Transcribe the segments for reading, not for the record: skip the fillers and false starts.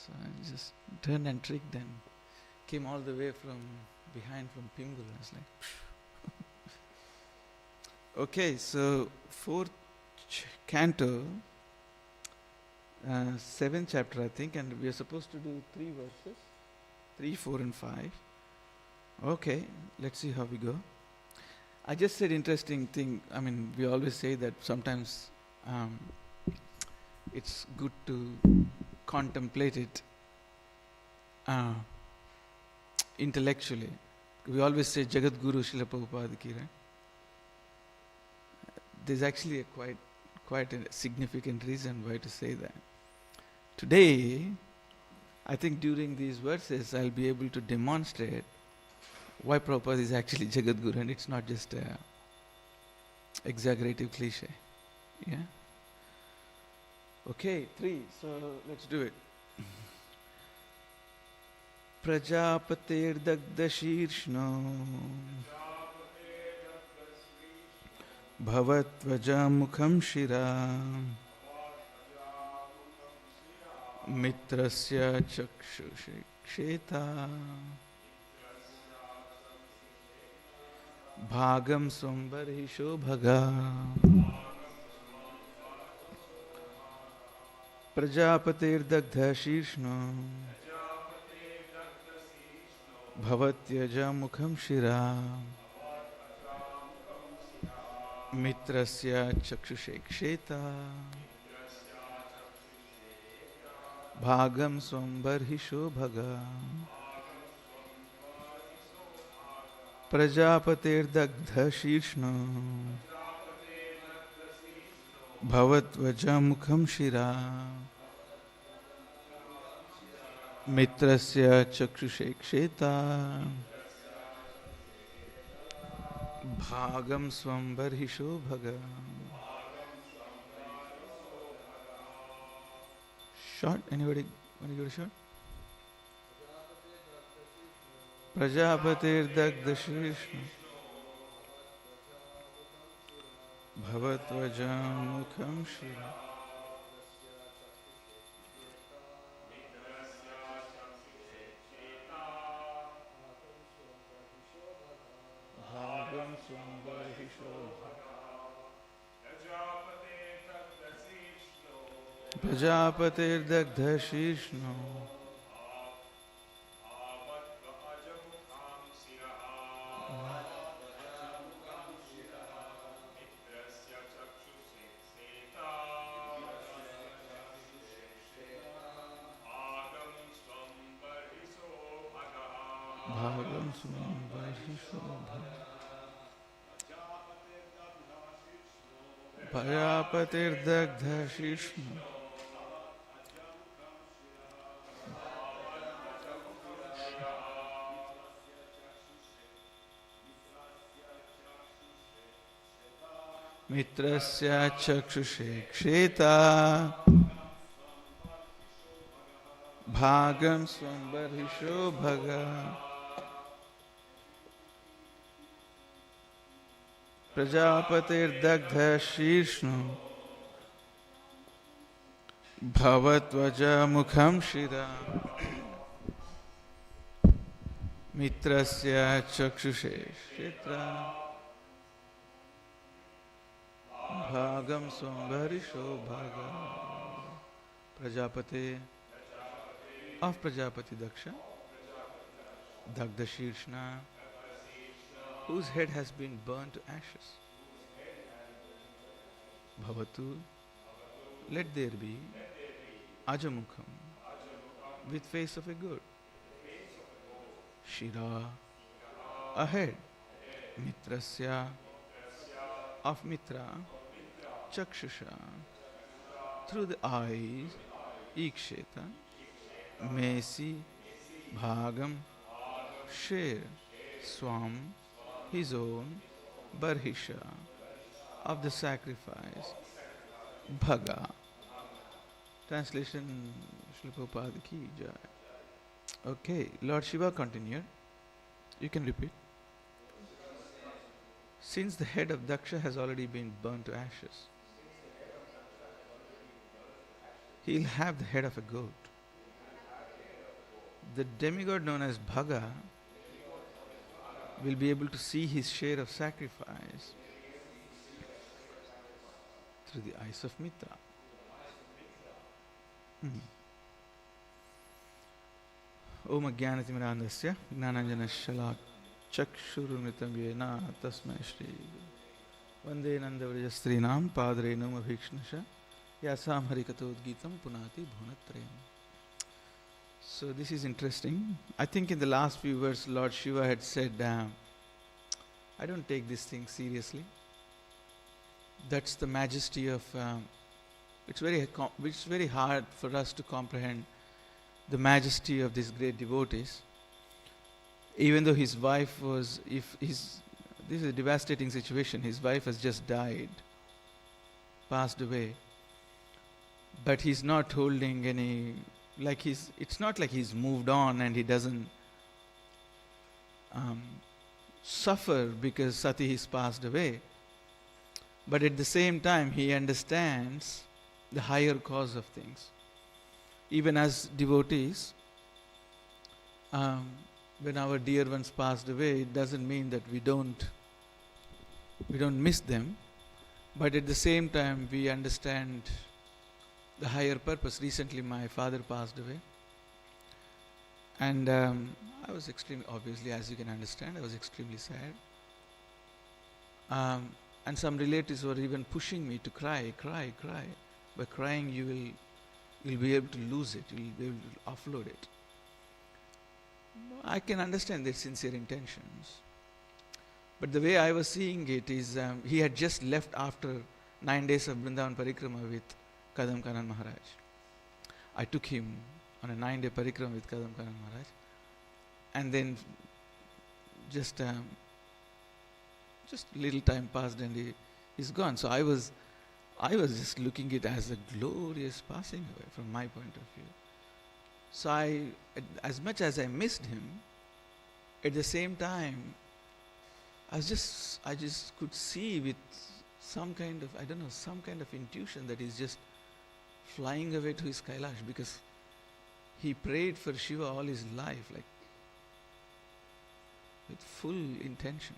So I just turned and tricked and came all the way from behind from Pimbul. I was like, okay, so fourth canto, seventh chapter, I think, and we are supposed to do three verses, 3, 4, and 5. Okay, let's see how we go. I just said interesting thing. I mean, we always say that sometimes it's good to contemplate it uh, intellectually. We always say Jagat Guru Srila Prabhupada ki, right? There's actually a quite a significant reason why to say that. Today, I think during these verses, I'll be able to demonstrate why Prabhupada is actually Jagat Guru and it's not just a exaggerative cliche. Yeah? Okay, 3, so let's do it. Prajapatir Dagdashirshno Bhavatvaja Mukham Shira Mitrasya Chakshuksheta Bhagam Swambarhisho Bhaga Prajapatir Dagdashirshno Bhavatyaja Mukham Shira Mitrasya Chakshuksheta Bhagam Swambarhisho Bhaga Prajapatir Dagdha Shirshno Bhavatvaja Mukham Shira Mitrasya Chakshuksheta Bhagam Swambarhisho Bhaga. Short? Anybody want to give it a shot? Prajapatir Dagdashishna Bhavatvaja Mukham Shira Bhagam Swambarhisho Prajapatir Dagdashishna Bhagam Swambarhisho Prajapatir Dagdashishna Mitrasya Chakshushe Ksheta Bhagam Swambarhisho Bhaga Prajapatir Dagdha Shirshno Bhavatvaja Mukham Shira Mitrasya Chakshushe Ksheta Bhagam Swambarhisho Bhaga Prajapati of Prajapati Daksha Dagda Shirshna, whose head has been burned to ashes. Bhavatu, let there be Ajamukham, with face of a goat. Shira, a head. Mitrasya, of Mitra. Chakshusha, through the eyes. Iksheta, Mesi, Bhagam, share. Swam, his own. Barhisha, of the sacrifice. Bhaga. Translation Srila Prabhupada ki jai. Okay, Lord Shiva continued. You can repeat. Since the head of Daksha has already been burnt to ashes, he'll have the head of a goat. the demigod known as Bhaga will be able to see his share of sacrifice through the eyes of Mitra. Om Ajnanatimirandasya Gnananjanashala Chakshurumritam Yena Tasmai Shri Vande Nandavajastrinam Padrenam Abhikshnasha Yasam Harikatodgitam Punati Bhunatrayam. So this is interesting. I think in the last few verses Lord Shiva had said, I don't take this thing seriously. That's the majesty of, it's very hard for us to comprehend the majesty of these great devotees. Even though his wife was, this is a devastating situation, his wife has just died, passed away, but he's not holding any, it's not like he's moved on and he doesn't suffer because Sati has passed away. But at the same time, he understands the higher cause of things. Even as devotees, when our dear ones passed away, it doesn't mean that we don't miss them, but at the same time we understand the higher purpose. Recently my father passed away, and I was extremely, obviously as you can understand, I was extremely sad. And some relatives were even pushing me to cry. By crying you'll be able to lose it, you'll be able to offload it. I can understand their sincere intentions. But the way I was seeing it is, he had just left after 9 days of Vrindavan Parikrama with Kadam Kanan Maharaj. I took him on a 9-day Parikrama with Kadam Kanan Maharaj. And then just little time passed and he's gone. So I was just looking it as a glorious passing away from my point of view. So as much as I missed him, at the same time, I just could see with some kind of, some kind of intuition that he's just flying away to his Kailash, because he prayed for Shiva all his life, like with full intention.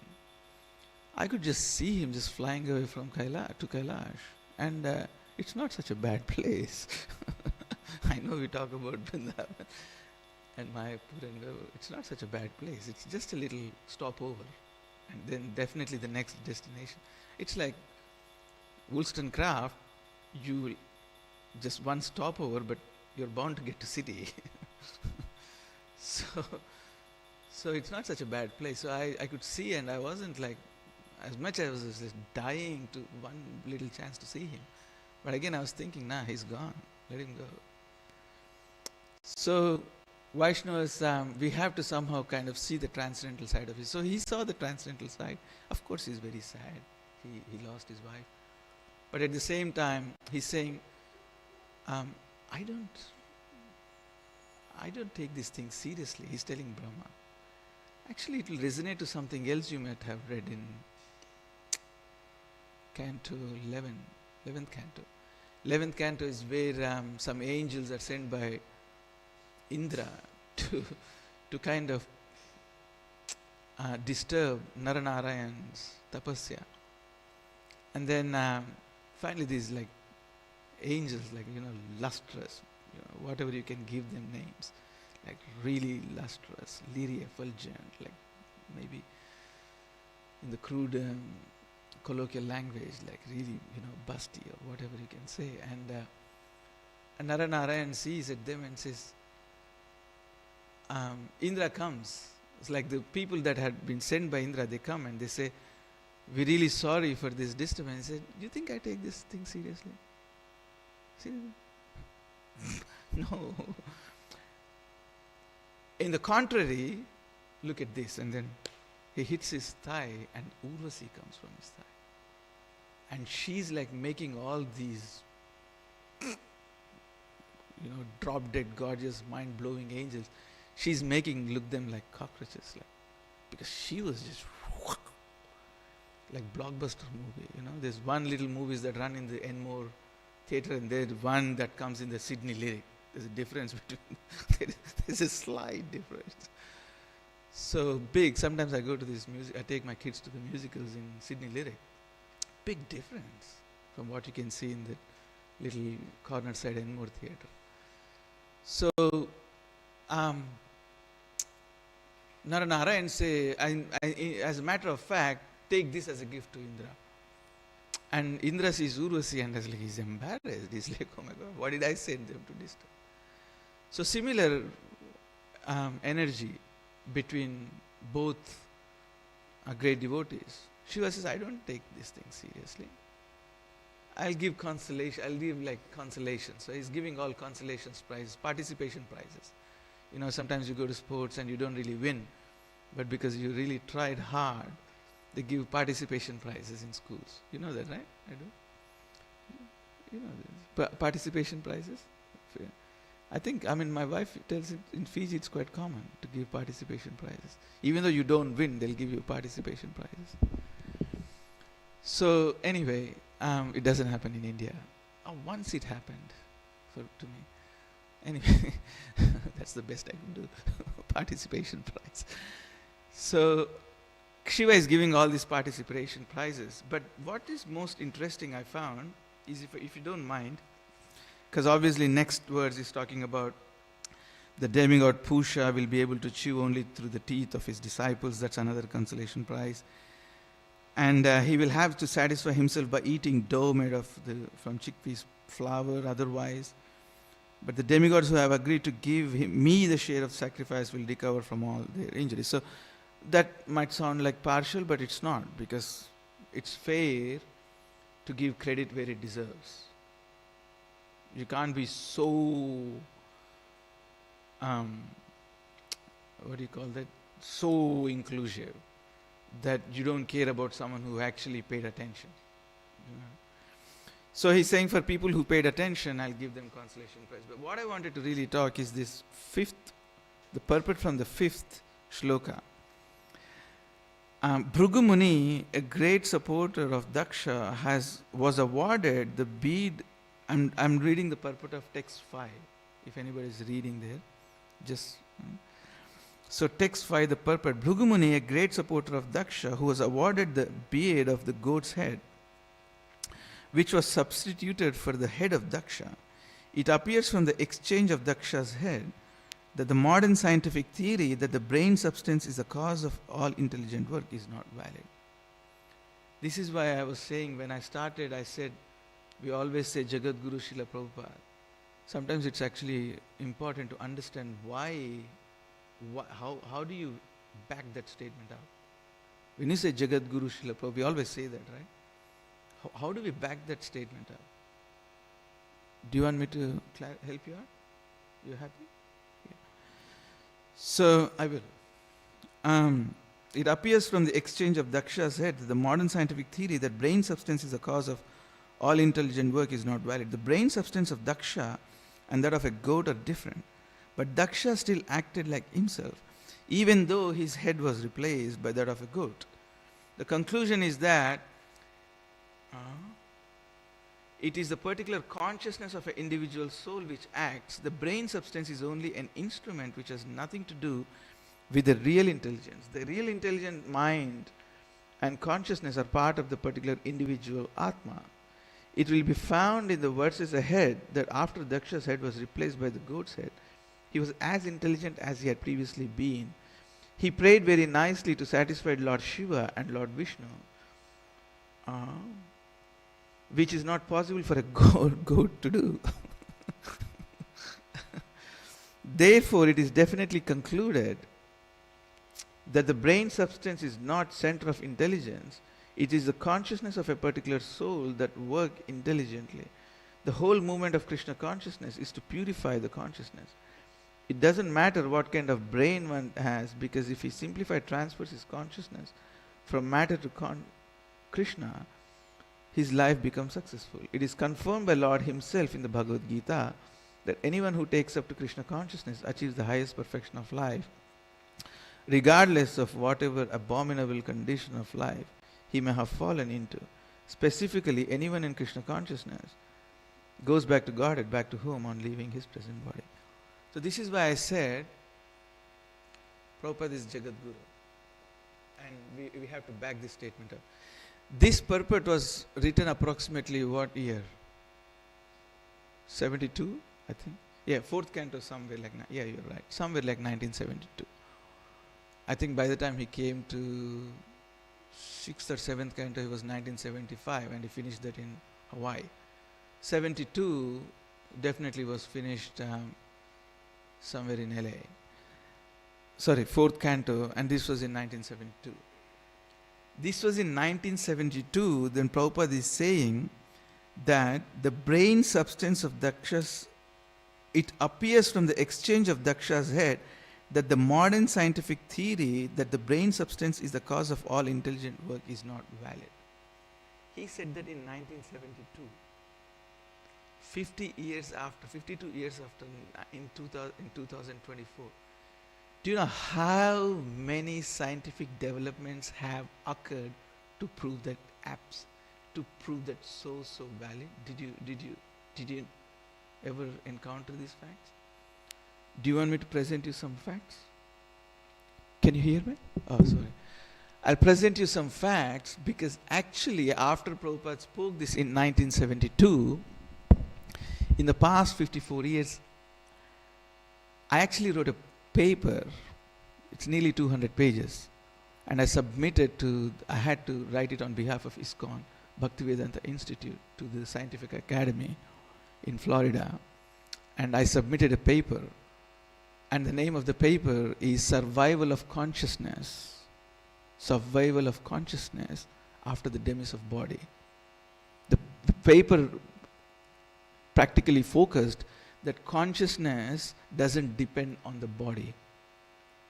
I could just see him just flying away from Kailash to Kailash. And it's not such a bad place. I know we talk about Vrindavan and Mayapur, and it's not such a bad place. It's just a little stopover, and then definitely the next destination. It's like Wollstonecraft, you will just one stopover, but you're bound to get to city. So it's not such a bad place. So I could see, and I wasn't like, as much as I was just dying to one little chance to see him. But again, I was thinking, nah, he's gone. Let him go. So Vaishnavas, we have to somehow kind of see the transcendental side of it. So he saw the transcendental side. Of course, he's very sad. He lost his wife. But at the same time, he's saying, I don't take this thing seriously. He's telling Brahma. Actually, it will resonate to something else you might have read in Canto 11, 11th Canto. 11th Canto is where some angels are sent by Indra to kind of disturb Naranarayan's tapasya. And then finally these like angels, like, lustrous, whatever you can give them names, like really lustrous, leery, effulgent, like maybe in the crude colloquial language, like really, busty or whatever you can say. And Naranarayan sees at them and says, Indra comes. It's like the people that had been sent by Indra, they come and they say, we're really sorry for this disturbance. He said, do you think I take this thing seriously? Seriously? No. In the contrary, look at this. And then he hits his thigh and Urvasi comes from his thigh. And she's like making all these, drop-dead, gorgeous, mind-blowing angels. She's making look them like cockroaches, like, because she was just like blockbuster movie. There's one little movies that run in the Enmore theatre, and there's one that comes in the Sydney Lyric. There's a difference between, there's a slight difference. So big, sometimes I go to this music, I take my kids to the musicals in Sydney Lyric. Big difference from what you can see in the little corner side Enmore theatre. So, Naranarayan say, as a matter of fact, take this as a gift to Indra. And Indra sees Urvasi and he's embarrassed. He's like, oh my God, what did I send them to disturb? So similar energy between both great devotees. Shiva says, I don't take this thing seriously. I'll give consolation, I'll give like consolation. So he's giving all consolations prizes, participation prizes. You know, sometimes you go to sports and you don't really win, but because you really tried hard, they give participation prizes in schools. You know that, right? I do. You know this. Participation prizes? I think, my wife tells it in Fiji it's quite common to give participation prizes. Even though you don't win, they'll give you participation prizes. So anyway, it doesn't happen in India. Once it happened to me. Anyway, that's the best I can do. Participation prize. So Shiva is giving all these participation prizes. But what is most interesting I found is, if you don't mind, because obviously next verse is talking about the demigod Pusha will be able to chew only through the teeth of his disciples. That's another consolation prize. And he will have to satisfy himself by eating dough made from chickpeas flour otherwise. But the demigods who have agreed to give me the share of sacrifice will recover from all their injuries. So that might sound like partial, but it's not, because it's fair to give credit where it deserves. You can't be so, what do you call that, so inclusive that you don't care about someone who actually paid attention. So he's saying for people who paid attention, I'll give them consolation prize. But what I wanted to really talk is this the purport from the 5th shloka. Bhrigu Muni, a great supporter of Daksha, was awarded the bead. I'm reading the purport of text 5. If anybody is reading there, just. So text 5, the purport. Bhrigu Muni, a great supporter of Daksha, who was awarded the beard of the goat's head, which was substituted for the head of Daksha. It appears from the exchange of Daksha's head that the modern scientific theory that the brain substance is the cause of all intelligent work is not valid. This is why I was saying, when I started, I said, we always say Jagat Guru Srila Prabhupada. Sometimes it's actually important to understand how do you back that statement up? When you say Jagat Guru Srila Prabhupada, we always say that, right? How do we back that statement up? Do you want me to help you out? You happy? Yeah. So I will. It appears from the exchange of Daksha's head that the modern scientific theory that brain substance is the cause of all intelligent work is not valid. The brain substance of Daksha and that of a goat are different. But Daksha still acted like himself, even though his head was replaced by that of a goat. The conclusion is that it is the particular consciousness of an individual soul which acts. The brain substance is only an instrument which has nothing to do with the real intelligence. The real intelligent mind and consciousness are part of the particular individual Atma. It will be found in the verses ahead that after Daksha's head was replaced by the goat's head, he was as intelligent as he had previously been. He prayed very nicely to satisfy Lord Shiva and Lord Vishnu, which is not possible for a goat to do. Therefore, it is definitely concluded that the brain substance is not center of intelligence. It is the consciousness of a particular soul that work intelligently. The whole movement of Krishna consciousness is to purify the consciousness. It doesn't matter what kind of brain one has, because if he simplified transfers his consciousness from matter to Krishna, his life becomes successful. It is confirmed by Lord himself in the Bhagavad Gita that anyone who takes up to Krishna consciousness achieves the highest perfection of life, regardless of whatever abominable condition of life he may have fallen into. Specifically, anyone in Krishna consciousness goes back to Godhead, back to home on leaving his present body. So this is why I said Prabhupada is Jagat Guru. And we have to back this statement up. This purport was written approximately what year? 72, I think. Yeah, fourth canto somewhere like, yeah, you're right. Somewhere like 1972. I think by the time he came to 6th or 7th canto, he was 1975 and he finished that in Hawaii. 72 definitely was finished somewhere in LA. Sorry, 4th canto, and this was in 1972. This was in 1972, then Prabhupada is saying that the brain substance of Daksha's, it appears from the exchange of Daksha's head that the modern scientific theory that the brain substance is the cause of all intelligent work is not valid. He said that in 1972. 52 years after, in 2024. Do you know how many scientific developments have occurred to prove that to prove that so valid? Did you ever encounter these facts? Do you want me to present you some facts? Can you hear me? Oh, sorry. I'll present you some facts because actually after Prabhupada spoke this in 1972, in the past 54 years, I actually wrote a paper. It's nearly 200 pages. And I had to write it on behalf of ISKCON, Bhaktivedanta Institute, to the Scientific Academy in Florida. And I submitted a paper. And the name of the paper is Survival of Consciousness. Survival of Consciousness after the demise of body. The paper practically focused that consciousness doesn't depend on the body.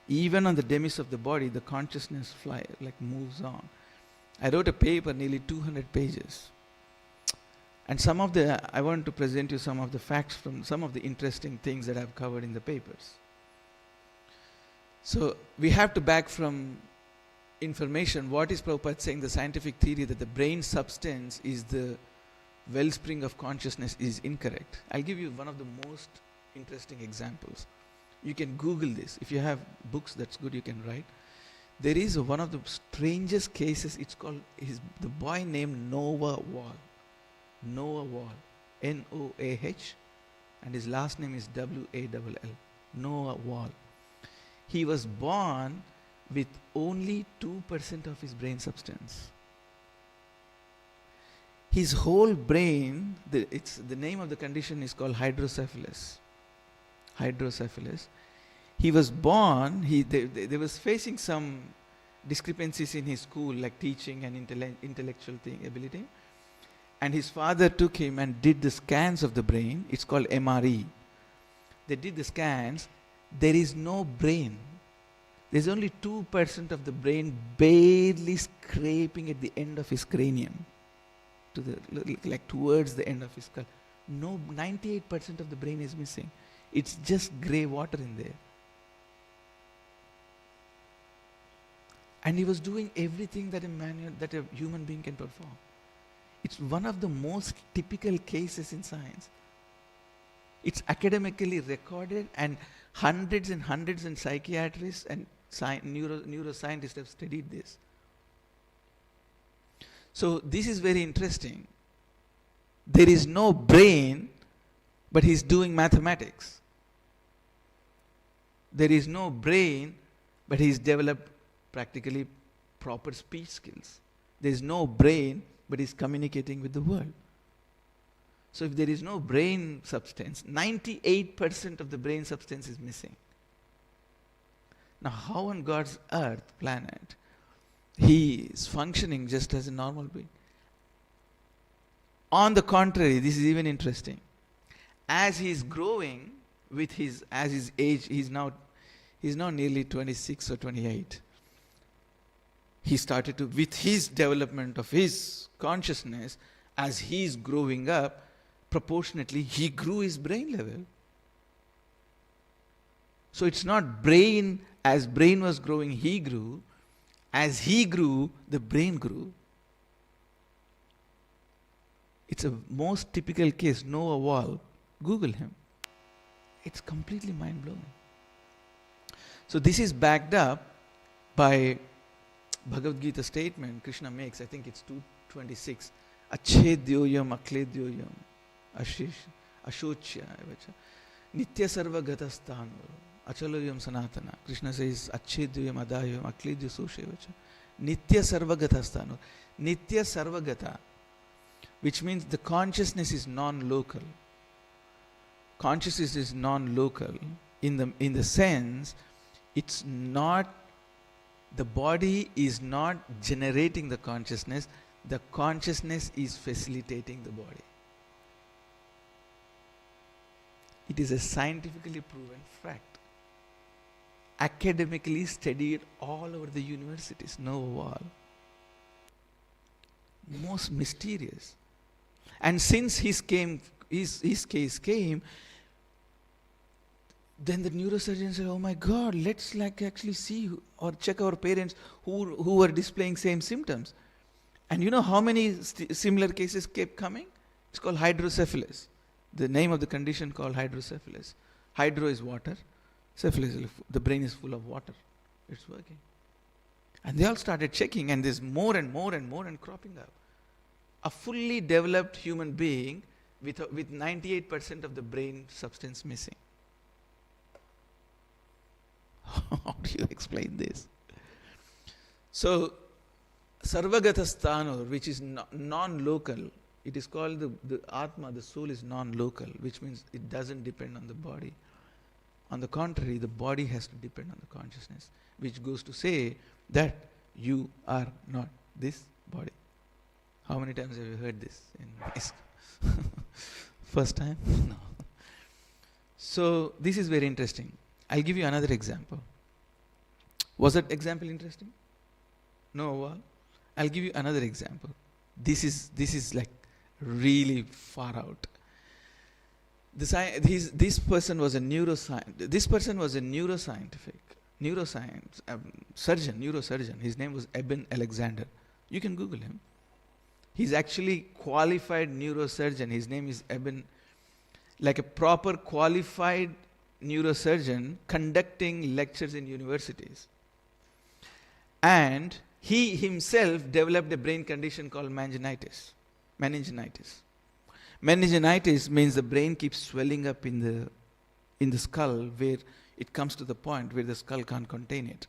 Even on the demise of the body, the consciousness moves on. I wrote a paper nearly 200 pages. And I want to present you some of the facts from some of the interesting things that I've covered in the papers. So we have to back from information. What is Prabhupada saying? The scientific theory that the brain substance is the wellspring of consciousness is incorrect. I'll give you one of the most interesting examples. You can Google this. If you have books, that's good, you can write. There is one of the strangest cases. It's called the boy named Noah Wall. Noah Wall. N-O-A-H. And his last name is W-A-L-L. Noah Wall. He was born with only 2% of his brain substance. His whole brain, the name of the condition is called hydrocephalus. Hydrocephalus. He was born, they was facing some discrepancies in his school, like teaching and intellectual ability. And his father took him and did the scans of the brain. It's called MRE. They did the scans. There is no brain. There's only 2% of the brain barely scraping at the end of his cranium. Towards the end of his skull. No, 98% of the brain is missing. It's just grey water in there. And he was doing everything that a human being can perform. It's one of the most typical cases in science. It's academically recorded, and hundreds and psychiatrists and neuroscientists have studied this. So this is very interesting. There is no brain, but he's doing mathematics. There is no brain, but he's developed practically proper speech skills. There is no brain, but he's communicating with the world. So if there is no brain substance, 98% of the brain substance is missing. Now how on God's earth planet he is functioning just as a normal being? On the contrary, this is even interesting. As he is growing with his age, he's now nearly 26 or 28. He started to, with his development of his consciousness, as he's growing up, proportionately he grew his brain level. So it's not brain, as brain was growing, he grew. As he grew, the brain grew. It's a most typical case. Noah Wall. Google him. It's completely mind-blowing. So this is backed up by Bhagavad Gita statement Krishna makes. I think it's 226. Achedyoyam akledyoyam ashish ashochya evacha nitya sarva gatasthano achaloyam sanatana. Krishna says achedyoyam adayoyam akledyo soshevacha nitya sarva gatasthano. Nitya sarva gata, which means the consciousness is non-local. Consciousness is non-local in the sense it's not, the body is not generating the consciousness is facilitating the body. It is a scientifically proven fact, academically studied all over the universities. No wall. Most mysterious. And since his case came, then the neurosurgeon said, oh my God, let's actually see or check our parents who were displaying same symptoms. And you know how many similar cases kept coming? It's called hydrocephalus. The name of the condition called hydrocephalus. Hydro is water. Cephalus is the brain is full of water. It's working. And they all started checking, and there's more and cropping up. A fully developed human being with 98% of the brain substance missing. How do you explain this? So, Sarvagata Sthanur, which is non-local, it is called the Atma, the soul is non-local, which means it doesn't depend on the body. On the contrary, the body has to depend on the consciousness, which goes to say that you are not this body. How many times have you heard this in this? First time? No. So, this is very interesting. I'll give you another example. Was that example interesting? No? Well, I'll give you another example. This is like really far out. This person was a neuroscientist. This person was a neurosurgeon. His name was Eben Alexander. You can Google him. He's actually qualified neurosurgeon. His name is Eben, like a proper qualified neurosurgeon conducting lectures in universities. And he himself developed a brain condition called meningitis. Meningitis means the brain keeps swelling up in the skull, where it comes to the point where the skull can't contain it.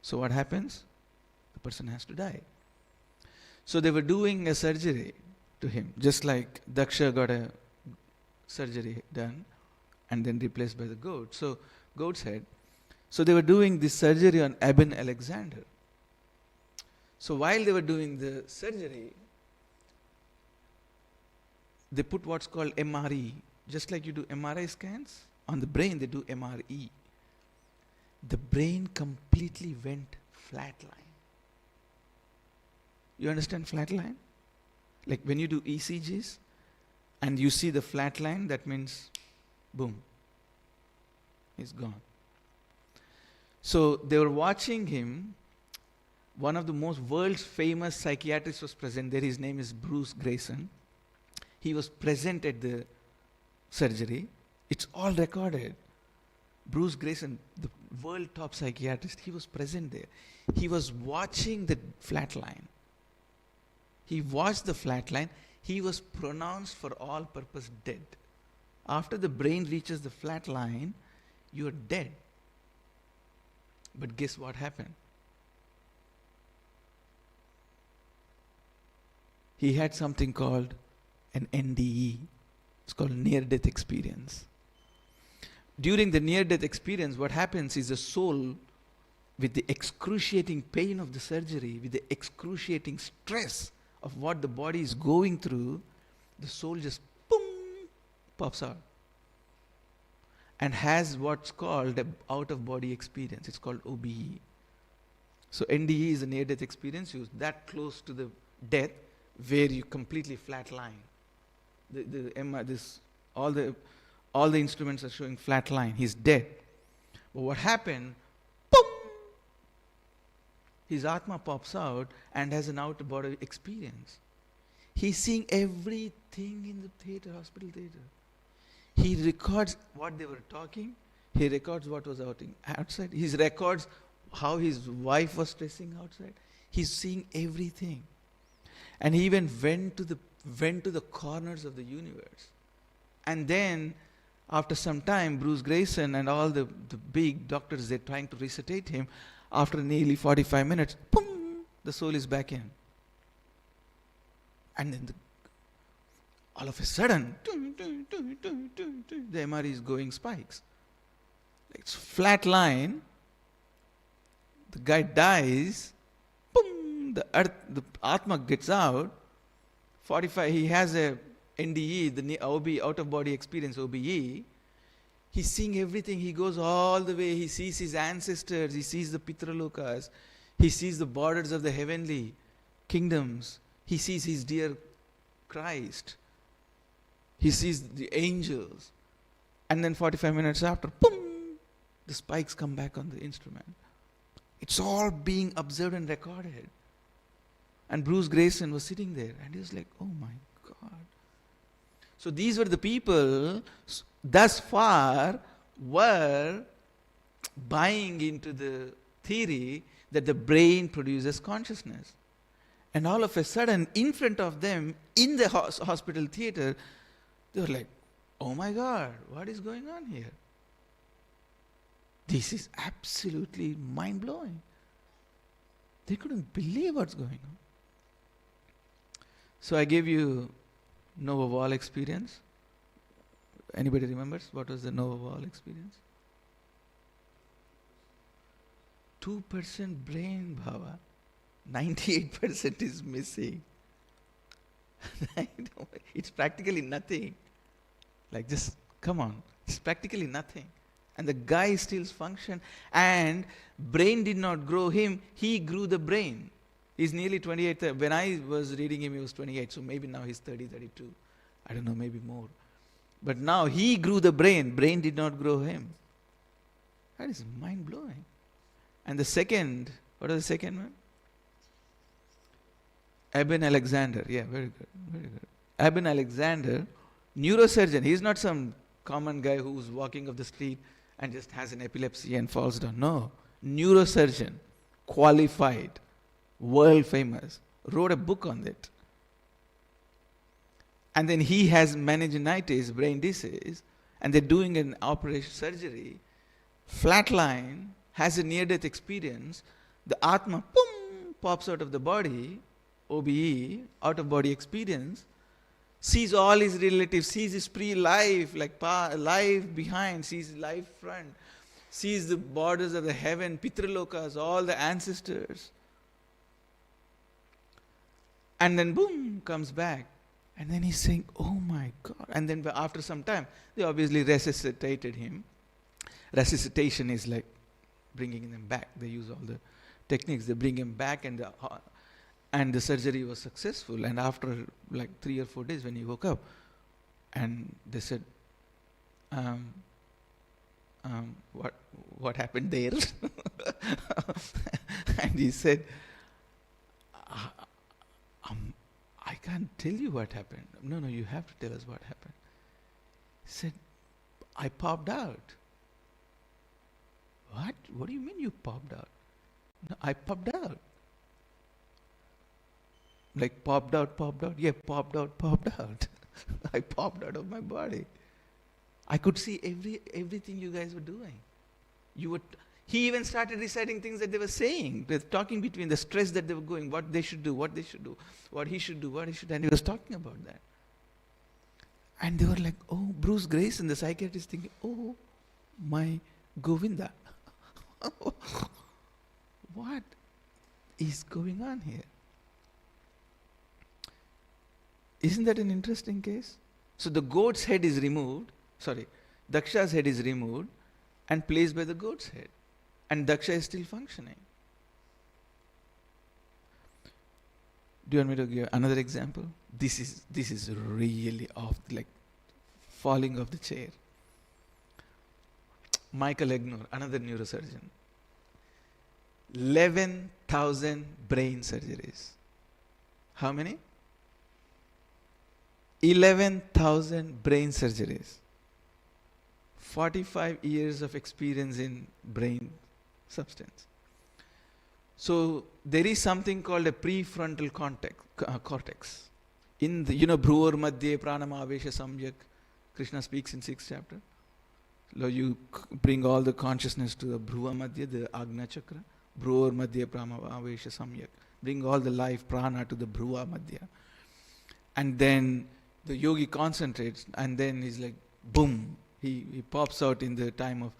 So what happens? The person has to die. So they were doing a surgery to him, just like Daksha got a surgery done and then replaced by the goat. So goat's head. So they were doing this surgery on Eben Alexander. So while they were doing the surgery, they put what's called MRE. Just like you do MRI scans, on the brain they do MRE. The brain completely went flatline. You understand flatline? Like when you do ECGs and you see the flatline, that means boom, he's gone. So they were watching him. One of the most world's famous psychiatrists was present there. His name is Bruce Grayson. He was present at the surgery. It's all recorded. Bruce Grayson, the world top psychiatrist, he was present there. He was watching the flatline. He watched the flatline. He was pronounced for all purpose dead. After the brain reaches the flat line, you are dead. But guess what happened? He had something called an NDE. It's called near-death experience. During the near-death experience, what happens is the soul, with the excruciating pain of the surgery, with the excruciating stress of what the body is going through, the soul just boom, pops out and has what's called an out-of-body experience. It's called OBE. So NDE is a near-death experience. You're that close to the death where you completely flatline. All the instruments are showing flat line. He's dead. But what happened? Boom! His Atma pops out and has an out-of-body experience. He's seeing everything in the theater, hospital theater. He records what they were talking. He records what was outside. He records how his wife was stressing outside. He's seeing everything. And he even went to the corners of the universe. And then, after some time, Bruce Grayson and all the big doctors, they're trying to resuscitate him. After nearly 45 minutes, boom, the soul is back in. And then all of a sudden, the MRI is going spikes. It's flat line. The guy dies. Boom, the Atma gets out. 45, he has a NDE, the OB, out of body experience, OBE. He's seeing everything. He goes all the way. He sees his ancestors. He sees the Pitralokas. He sees the borders of the heavenly kingdoms. He sees his dear Christ. He sees the angels. And then 45 minutes after, boom, the spikes come back on the instrument. It's all being observed and recorded. And Bruce Grayson was sitting there and he was like, oh my God. So these were the people thus far were buying into the theory that the brain produces consciousness. And all of a sudden, in front of them, in the hospital theater, they were like, oh my God, what is going on here? This is absolutely mind-blowing. They couldn't believe what's going on. So I gave you Nova Wall experience. Anybody remembers what was the Nova Wall experience? 2% brain, Bhava. 98% is missing. It's practically nothing. Like, just come on. It's practically nothing. And the guy still functioned. And brain did not grow him. He grew the brain. He's nearly 28. When I was reading him, he was 28. So maybe now he's 30, 32. I don't know, maybe more. But now he grew the brain. Brain did not grow him. That is mind-blowing. And the second, what was the second one? Eben Alexander. Yeah, very good. Very good. Eben Alexander, neurosurgeon. He's not some common guy who's walking off the street and just has an epilepsy and falls down. No. Neurosurgeon. Qualified. World famous. Wrote a book on it. And then he has meningitis, brain disease, and they're doing an operation surgery. Flatline, has a near-death experience. The Atma, boom, pops out of the body. OBE, out-of-body experience, sees all his relatives, sees his pre-life, like life behind, sees life front, sees the borders of the heaven, Pitralokas, all the ancestors. And then boom, comes back. And then he's saying, oh my God. And then after some time, they obviously resuscitated him. Resuscitation is like bringing them back. They use all the techniques. They bring him back and the surgery was successful. And after like 3 or 4 days when he woke up, and they said, what happened there? And he said, I can't tell you what happened. No, you have to tell us what happened. He said, I popped out. What? What do you mean you popped out? No, I popped out. Like popped out? Yeah, popped out. I popped out of my body. I could see everything you guys were doing. He even started reciting things that they were saying. They're talking between the stress that they were going, what they should do, what he should do, and he was talking about that. And they were like, oh, Bruce Grayson, the psychiatrist, thinking, oh, my Govinda. What is going on here? Isn't that an interesting case? So the goat's head is removed, Daksha's head is removed and placed by the goat's head. And Daksha is still functioning. Do you want me to give another example? This is really like falling off the chair. Michael Egnor, another neurosurgeon. 11,000 brain surgeries. How many? 11,000 brain surgeries. 45 years of experience in brain substance. So there is something called a prefrontal cortex. In the, Bhrur Madhye Pranama Avesha Samyak, Krishna speaks in 6th chapter. So you bring all the consciousness to the Bhruva Madhya, the Agna Chakra. Bhrur Madhye Pranama Avesha Samyak. Bring all the life prana to the Bhruva Madhya. And then the yogi concentrates, and then he's like, boom, he pops out in the time of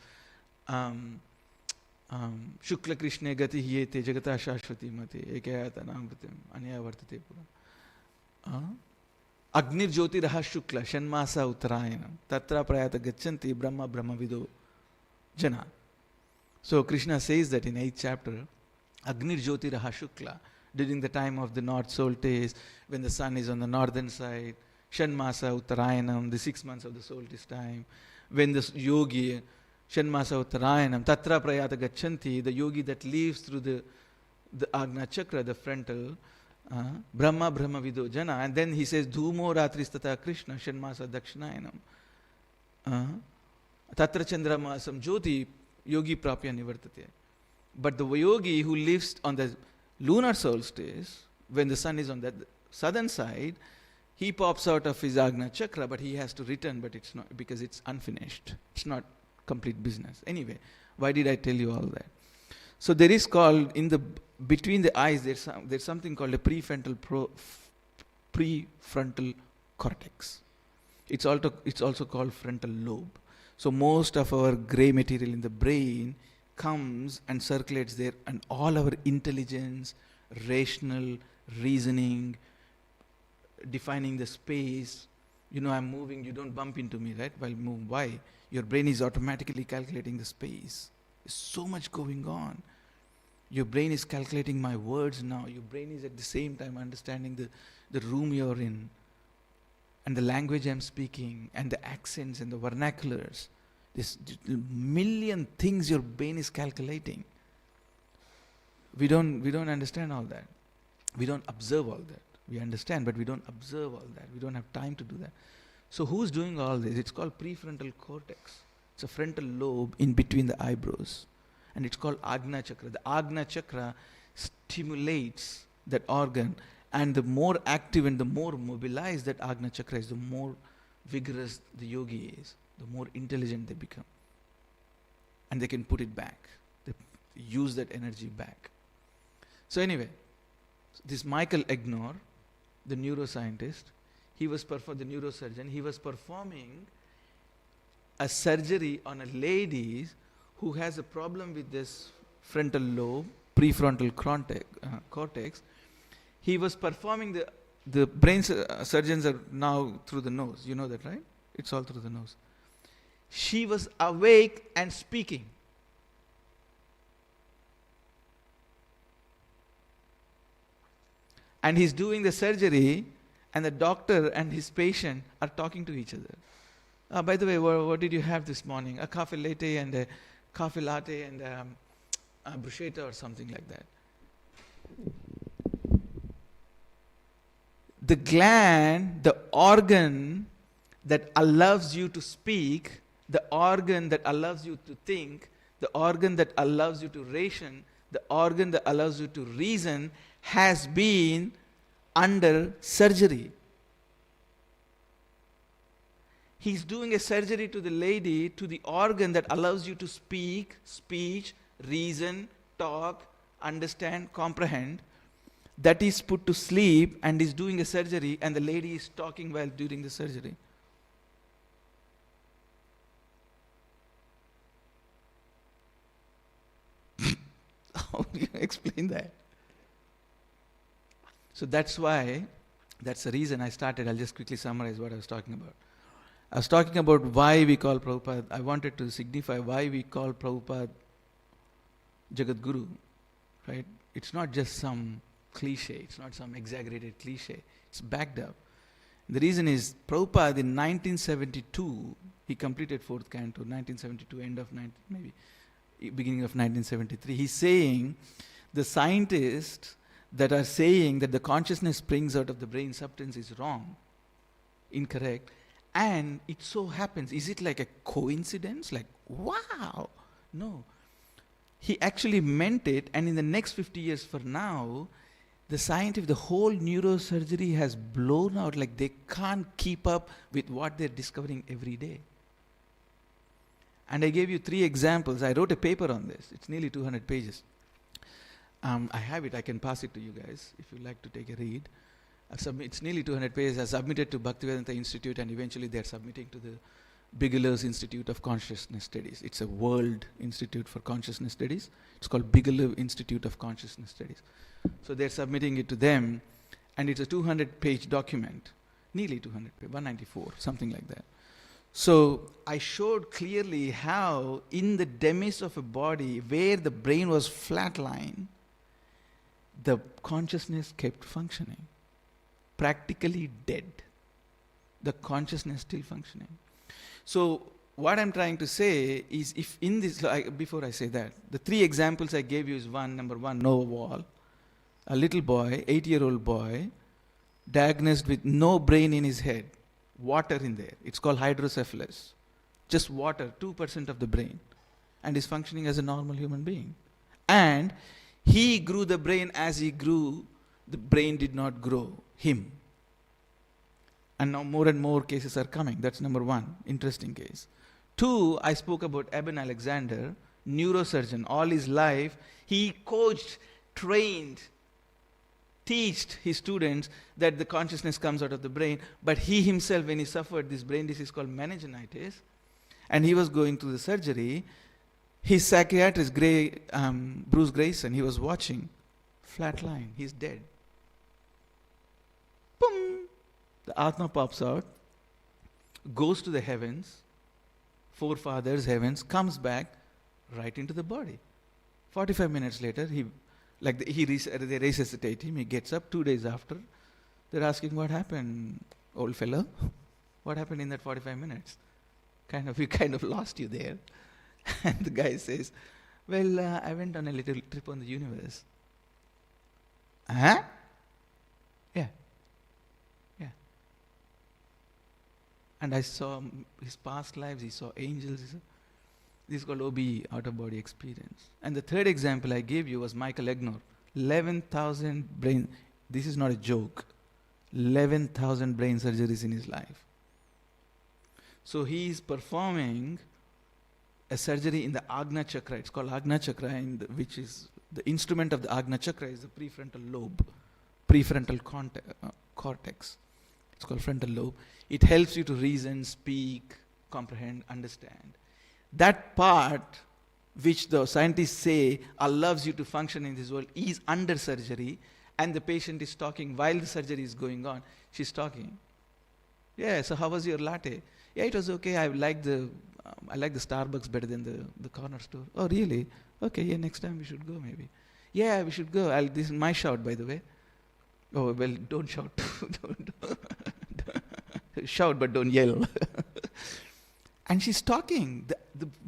Shukla Krishna Gati Hiyete Jagata Shashvati Mate Ekayata Namritam Anya Vartate Pura. Agnir Jyoti Raha Shukla Shanmasa Uttarayanam Tatra Prayata Gachanti Brahma Brahmavido Jana. So Krishna says that in 8th chapter, Agnir Jyoti Raha Shukla, during the time of the North Solstice, when the sun is on the northern side, Shanmasa Uttarayanam, the 6 months of the solstice time, when the yogi, Shanmasa Uttarayanam, Tatra Prayata Gachanti, the yogi that lives through the Agna Chakra, the frontal, Brahma Brahma Vido Jana, and then he says, Dhumo Ratristata Krishna, Shanmasa Dakshinayanam, Tatra Chandramasam Jyoti, Yogi Prapya Nivartate. But the yogi who lives on the lunar solstice, when the sun is on the southern side, he pops out of his Agna Chakra, but he has to return, but it's not, because it's unfinished. It's not complete business. Anyway, why did I tell you all that? So there is called, between the eyes, there's something called a prefrontal cortex. It's also called frontal lobe. So most of our gray material in the brain comes and circulates there, and all our intelligence, rational reasoning, defining the space. I'm moving, you don't bump into me, right? While move, why? Your brain is automatically calculating the space. There's so much going on. Your brain is calculating my words now. Your brain is at the same time understanding the room you're in, and the language I'm speaking, and the accents and the vernaculars. This million things your brain is calculating. We don't understand all that. We don't observe all that. We understand, but we don't observe all that. We don't have time to do that. So who's doing all this? It's called prefrontal cortex. It's a frontal lobe in between the eyebrows. And it's called Agna Chakra. The Agna Chakra stimulates that organ, and the more active and the more mobilized that Agna Chakra is, the more vigorous the yogi is, the more intelligent they become. And they can put it back. They use that energy back. So anyway, this Michael Egnor, the neuroscientist, the neurosurgeon, he was performing a surgery on a lady who has a problem with this frontal lobe, prefrontal cortex. He was performing the brain surgeons are now through the nose. You know that, right? It's all through the nose. She was awake and speaking. And he's doing the surgery, and the doctor and his patient are talking to each other. By the way, what did you have this morning? A coffee latte and a coffee latte and a bruschetta or something like that. The gland, the organ that allows you to speak, the organ that allows you to think, the organ that allows you to ration, the organ that allows you to reason, has been under surgery. He's doing a surgery to the lady, to the organ that allows you to speak, speech, reason, talk, understand, comprehend. That is put to sleep and is doing a surgery, and the lady is talking while during the surgery. How do you explain that? So that's the reason I started. I'll just quickly summarize what I was talking about. I was talking about why we call Prabhupada. I wanted to signify why we call Prabhupada Jagat Guru, right? It's not just some cliche. It's not some exaggerated cliche. It's backed up. The reason is Prabhupada in 1972, he completed 4th canto, 1972, end of maybe beginning of 1973. He's saying the scientists that are saying that the consciousness springs out of the brain substance is wrong. incorrect. And it so happens, is it like a coincidence? Like, wow. No. He actually meant it, and in the next 50 years for now, the whole neurosurgery has blown out, like they can't keep up with what they're discovering every day. And I gave you 3 examples. I wrote a paper on this. It's nearly 200 pages. I have it. I can pass it to you guys if you like to take a read. It's nearly 200 pages. I submitted to Bhaktivedanta Institute, and eventually they're submitting to the Bigelow's Institute of Consciousness Studies. It's a world institute for consciousness studies. It's called Bigelow Institute of Consciousness Studies. So they're submitting it to them, and it's a 200-page document, nearly 200, 194, something like that. So I showed clearly how in the demise of a body where the brain was flatline, the consciousness kept functioning, practically dead. The consciousness still functioning. So what I'm trying to say is, if in this, before I say that, the 3 examples I gave you is number one, no wall. A little boy, 8-year-old boy, diagnosed with no brain in his head, water in there. It's called hydrocephalus. Just water, 2% of the brain, and is functioning as a normal human being. And he grew the brain as he grew, the brain did not grow him. And now more and more cases are coming. That's number 1, interesting case. 2, I spoke about Eben Alexander, neurosurgeon. All his life, he coached, trained, taught his students that the consciousness comes out of the brain. But he himself, when he suffered this brain disease called meninginitis, and he was going through the surgery, his psychiatrist, Bruce Grayson, he was watching, flatline, he's dead. Boom! The Atma pops out, goes to the heavens, forefathers, heavens, comes back right into the body. 45 minutes later, they resuscitate him, he gets up. 2 days after, they're asking, what happened, old fellow? What happened in that 45 minutes? We kind of lost you there. And the guy says, well, I went on a little trip on the universe. Huh? Yeah. And I saw his past lives, he saw angels. This is called OBE, out-of-body experience. And the 3rd example I gave you was Michael Egnor. 11,000 brain, this is not a joke, 11,000 brain surgeries in his life. So he is performing a surgery in the Agna Chakra. It's called Agna Chakra, which is the instrument of the Agna Chakra is the prefrontal lobe, prefrontal cortex. It's called frontal lobe. It helps you to reason, speak, comprehend, understand. That part which the scientists say allows you to function in this world is under surgery, and the patient is talking while the surgery is going on. She's talking. Yeah, so how was your latte? Yeah, it was okay. I like the Starbucks better than the corner store. Oh, really? Okay, yeah, next time we should go maybe. Yeah, we should go. This is my shout, by the way. Oh, well, don't shout. don't. Shout, but don't yell. And she's talking.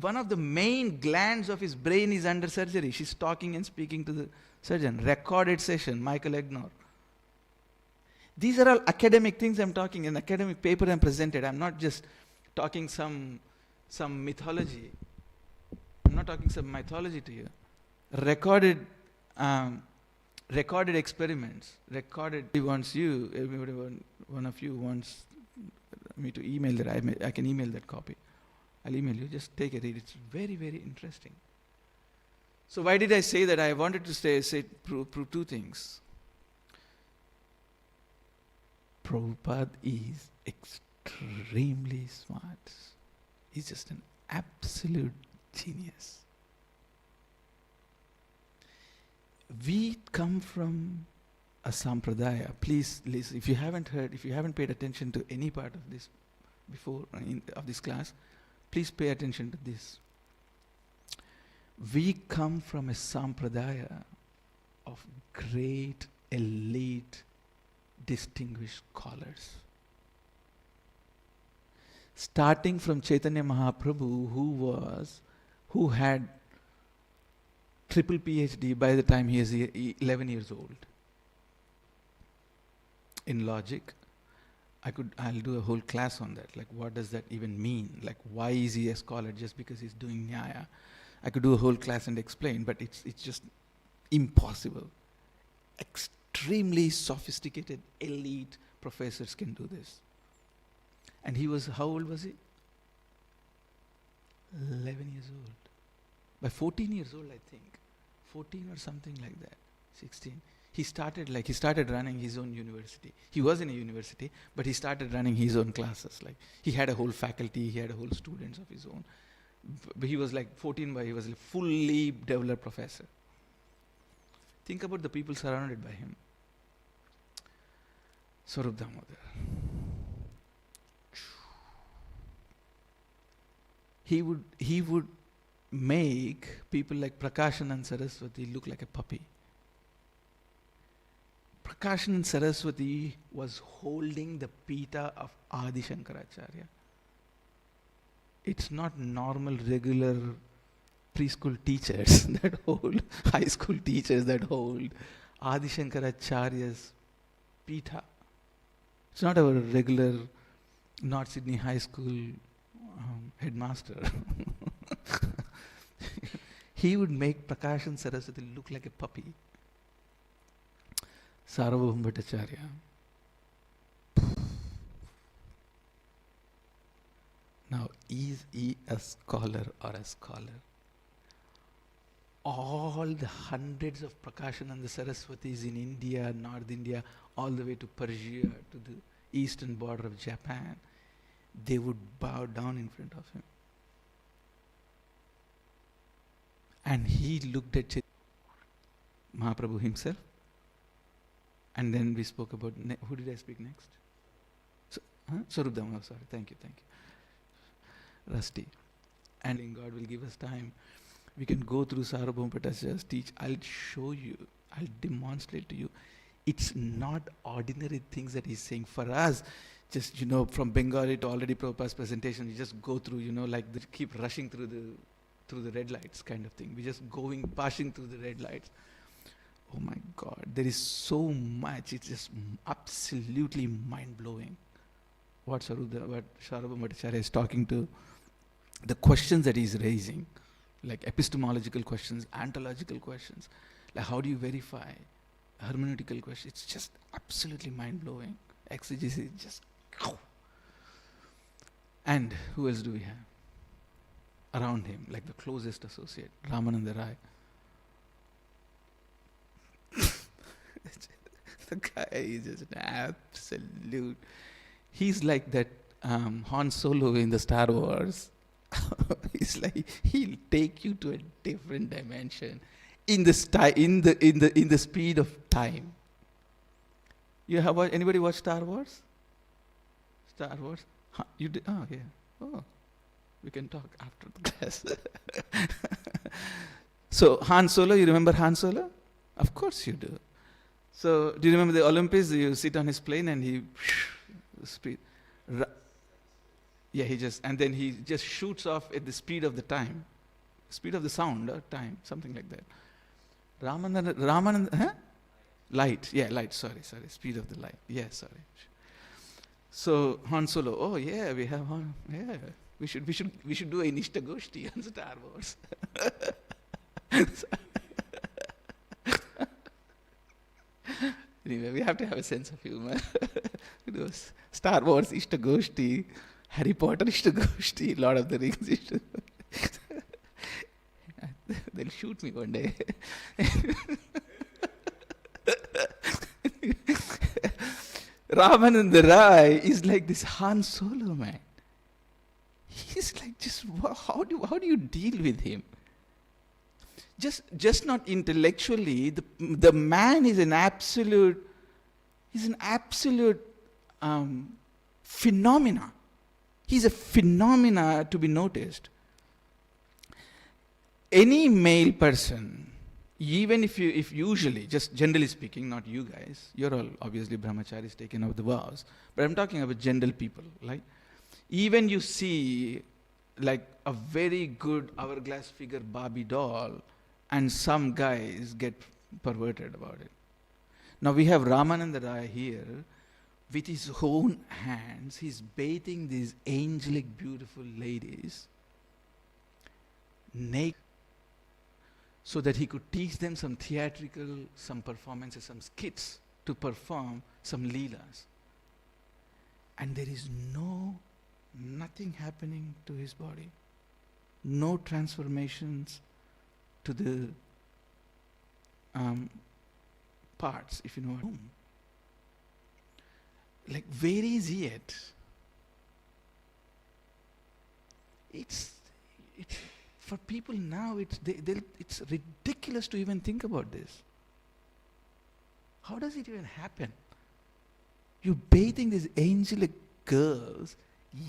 One of the main glands of his brain is under surgery. She's talking and speaking to the surgeon. Recorded session, Michael Egnor. These are all academic things I'm talking, an academic paper I'm presented. I'm not just talking some mythology. I'm not talking some mythology to you. Recorded experiments. One of you wants me to email that. I can email that copy. I'll email you. Just take a read. It's very, very interesting. So why did I say that? I wanted to prove 2 things. Prabhupada is extremely smart. He's just an absolute genius. We come from a sampradaya. Please listen. If you haven't paid attention to any part of this before of this class, please pay attention to this. We come from a sampradaya of great, elite, distinguished scholars. Starting from Chaitanya Mahaprabhu, who had triple PhD by the time he is 11 years old in logic, I'll do a whole class on that. Like, what does that even mean? Like, why is he a scholar just because he's doing Nyaya? I could do a whole class and explain, but it's just impossible. Extremely sophisticated, elite professors can do this. And he was, how old was he? 11 years old. By 14 years old, I think. 14 or something like that. 16. He started running his own university. He was in a university, but he started running his own classes. Like, he had a whole faculty, he had a whole students of his own. But he was like 14, but he was a fully developed professor. Think about the people surrounded by him. Swarup Damodar. He would make people like Prakashan and Saraswati look like a puppy. Prakashan and Saraswati was holding the pita of Adi Shankaracharya. It's not normal, regular preschool teachers that hold, high school teachers that hold Adi Shankaracharya's pita. It's not our regular North Sydney High School headmaster. He would make Prakash and Saraswati look like a puppy. Sarvabhauma Bhattacharya. Now, is he a scholar or a scholar? All the hundreds of Prakashananda Saraswatis in India, North India, all the way to Persia, to the eastern border of Japan, they would bow down in front of him. And he looked at Mahaprabhu himself. And then we spoke about, who did I speak next? Swarup Damodar, sorry, thank you. Rusty. And God will give us time. We can go through Sarvabhauma Bhattacharya's teach. I'll show you, I'll demonstrate to you. It's not ordinary things that he's saying. For us, just, from Bengali to already Prabhupada's presentation, we just go through, like they keep rushing through the red lights kind of thing. We're just passing through the red lights. Oh my God, there is so much. It's just absolutely mind-blowing. What Sarvabhauma Bhattacharya is talking to, the questions that he's raising, like epistemological questions, ontological questions, like how do you verify, hermeneutical questions. It's just absolutely mind-blowing. Exegesis, just. And who else do we have around him, like the closest associate, Ramananda Rai. The guy is just an absolute. He's like that Han Solo in the Star Wars. He's like, he'll take you to a different dimension in the speed of time. You have anybody watch Star Wars? Star Wars? Huh, you did? Oh yeah. Oh, we can talk after the class. So Han Solo, you remember Han Solo? Of course you do. So do you remember the Olympics? You sit on his plane and he speed. Yeah, and then he just shoots off at the speed of the time, speed of the sound or time, something like that. Ramananda, huh? Light, yeah, light. Sorry, speed of the light. Yeah, sorry. So Han Solo. Oh yeah, we have Han. Yeah, we should do a Nishta Goshti on Star Wars. Anyway, we have to have a sense of humor. Star Wars Ishta Goshti, Harry Potter Ishta Goshti, Lord of the Rings Ishta. They'll shoot me one day. Ramananda Rai is like this Han Solo man. He's like, just how do you deal with him? Just not intellectually. The man is an absolute. He's an absolute phenomena. He's a phenomena to be noticed. Any male person, even if usually, just generally speaking, not you guys, you're all obviously brahmacharis taken out the vows, but I'm talking about general people, like, even you see like a very good hourglass figure Barbie doll, and some guys get perverted about it. Now we have Ramananda Rai here, with his own hands, he's bathing these angelic, beautiful ladies naked, so that he could teach them some theatrical, some performances, some skits to perform some leelas. And there is nothing happening to his body. No transformations to the parts, if you know what I mean. Like, where is he at? It's for people now, it's ridiculous to even think about this. How does it even happen? You're bathing these angelic girls,